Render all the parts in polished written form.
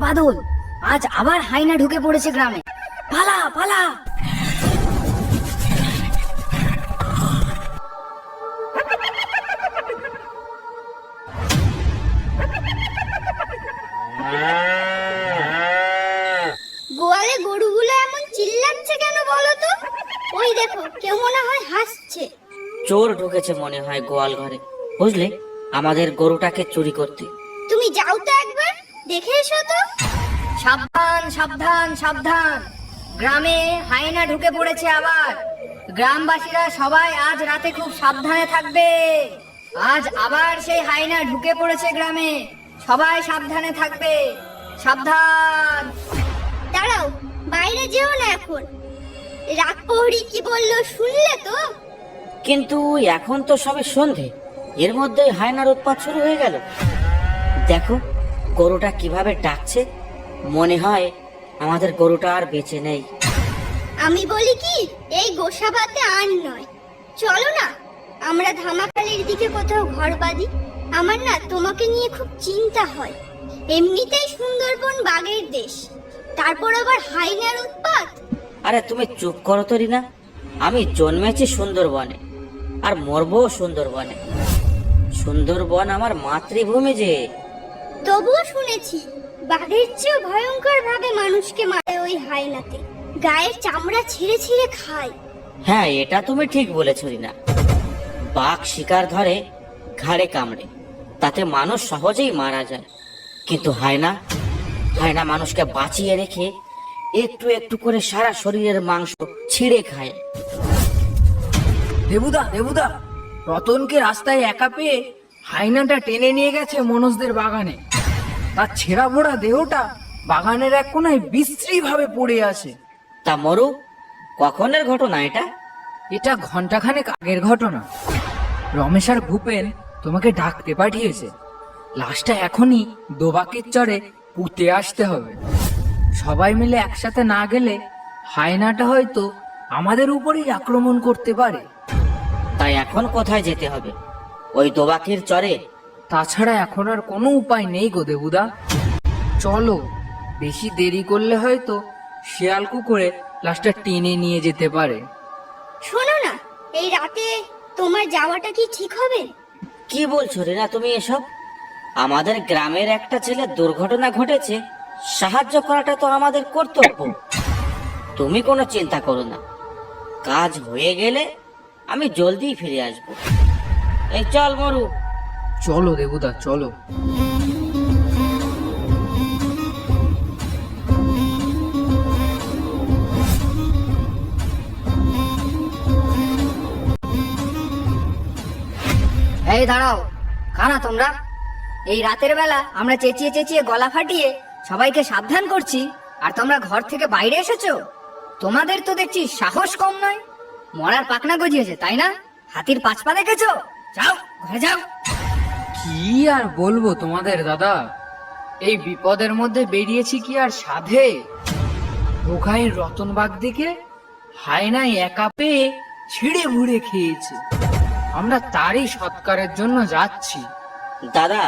বাদল, আজ আবার হাইনা ঢুকে পড়েছে গ্রামে। পালা পালা। গোয়ালে গরুগুলো এমন চিল্লাচ্ছে কেন বলো তো? ওই দেখো, কেউ মনে হয় হাসছে। চোর ঢুকেছে মনে হয় গোয়াল ঘরে, বুঝলে, আমাদের গরুটাকে চুরি করতে। তুমি যাও তো একবার, দেখে এসো তো। সাবধান সাবধান সাবধান, গ্রামে হাইনা ঢুকে পড়েছে আবার। গ্রামবাসীরা সবাই আজ রাতে খুব সাবধানে থাকবে। আজ আবার সেই হাইনা ঢুকে পড়েছে গ্রামে, সবাই সাবধানে থাকবে। সাবধান। দাঁড়াও, বাইরে যেও না এখন। রাত প্রহরী কি বললো শুনলে তো? কিন্তু এখন তো সবে সন্ধে, এর মধ্যে হায়নার উৎপাত শুরু হয়ে গেল। দেখো গরুটা কিভাবে ডাকছে, মনে হয় আমাদের গরুটা আর বেঁচে নেই। আমি বলি কি, এই গোসাবাতে আর নয়, চলো না আমরা ধামাখালির দিকে কোথাও ঘর বাঁধি। আমার না তোমাকে নিয়ে খুব চিন্তা হয়। এমনিতেই সুন্দরবন বাঘের দেশ, তারপর আবার হাইনার উৎপাত। আরে তুমি চুপ করো তো রিনা, আমি জন্মেছি সুন্দরবনে আর মরবো সুন্দরবনে। সুন্দরবন আমার মাতৃভূমি যে। তবুও শুনেছি বাঘের চেয়েও ভয়ঙ্কর ভাবে মানুষকে মারে ওই হাইনাতে, গায়ের চামড়া ছিঁড়ে ছিঁড়ে খায়। হ্যাঁ, এটা তুমি ঠিক বলেছো রিনা। বাঘ শিকার ধরে ঘাড়ে কামড়ে, তাতে মানুষ সহজেই মারা যায়। কিন্তু হায়না মানুষকে বাঁচিয়ে রেখে একটু একটু করে সারা শরীরের মাংস ছিঁড়ে খায়। দেবুদা দেবুদা, রতনকে রাস্তায় একা পেয়ে হাইনাটা টেনে নিয়ে গেছে মনোজদের বাগানে। তার ছেঁড়া মোড়া দেহটা বাগানের এক কোনায় বিশ্রী ভাবে পড়ে আছে। তা মরু, কখনের ঘটনা এটা? এটা ঘন্টাখানেক আগের ঘটনা। রমেশ আর ভূপেন তোমাকে ডাকতে পাঠিয়েছে। লাশটা এখনই দোবাকির চরে পুঁতে আসতে হবে। সবাই মিলে একসাথে না গেলে হায়নাটা হয়তো আমাদের উপরেই আক্রমণ করতে পারে। তাই এখন কোথায় যেতে হবে? ওই দোবাকির চরে? তাছাড়া এখন আর কোনো উপায় নেই গো দেবুদা। চলো, বেশি দেরি করলে হয়তো শিয়াল কুকুরে লাশটা টেনে নিয়ে যেতে পারে। শোনো না, এই রাতে তোমার যাওয়াটা কি ঠিক হবে? কি বলছো রিনা তুমি এসব? আমাদের গ্রামের একটা ছেলে দুর্ঘটনা ঘটেছে, সাহায্য করাটা তো আমাদের কর্তব্য। তুমি কোনো চিন্তা করো না, কাজ হয়ে গেলে আমি জলদি ফিরে আসব। এই চল মরু। চলো দেবুদা চলো। এই দাঁড়াও, কানা তোমরা? এই রাতের বেলা আমরা চেঁচিয়ে চেঁচিয়ে গলা ফাটিয়ে সবাইকে সাবধান করছি, আর তোমরা ঘর থেকে বাইরে এসেছো? তোমাদের তো দেখছি সাহস কম নয়। মরার পাকনা গজিয়েছে তাই না? হাতির পাঁচ পা দেখেছো? যাও ঘরে যাও। কি আর বলবো তোমাদের দাদা, এই বিপদের মধ্যে বেরিয়েছি কি আর সাধে। ওখানে রতনবাগ দিকে হায়নাই একা পেয়ে ছিঁড়ে ভুড়ে খেয়েছে। আমরা তারই সৎকারের জন্য যাচ্ছি। দাদা,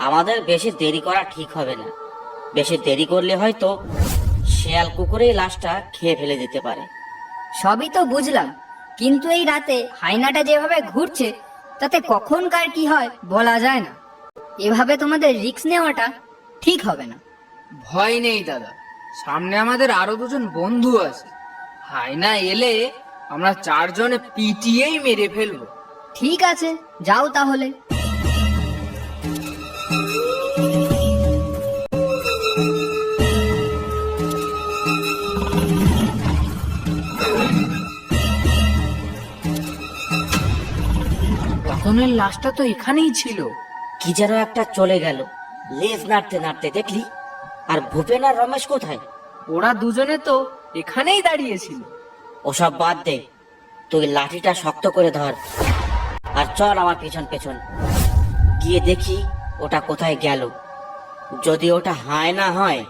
আমাদের বেশি দেরি করা ঠিক হবে না। বেশি দেরি করলে হয়তো শিয়াল কুকুরেই লাশটা খেয়ে ফেলে দিতে পারে। সবই তো বুঝলাম, কিন্তু এই রাতে হাইনাটা যেভাবে ঘুরছে তাতে কখন কার কি হয় বলা যায় না। এভাবে তোমাদের রিস্ক নেওয়াটা ঠিক হবে না। ভয় নেই দাদা, সামনে আমাদের আরো দুজন বন্ধু আছে। হায়না এলে আমরা চারজনে পিটিয়েই মেরে ফেলবো। ঠিক আছে, যাও তাহলে। রতনের লাশটা তো এখানেই ছিল। কি যেন একটা চলে গেল লেজ নাড়তে নাড়তে, দেখলি? আর ভূপেন আর রমেশ কোথায়? ওরা দুজনে তো এখানেই দাঁড়িয়েছিল। ওসব বাদ দে, তুই লাঠিটা শক্ত করে ধর আর চল আমার পেছন পেছন। গিয়ে দেখি ওটা কোথায় গেল। যদি ওটা হায়না হয়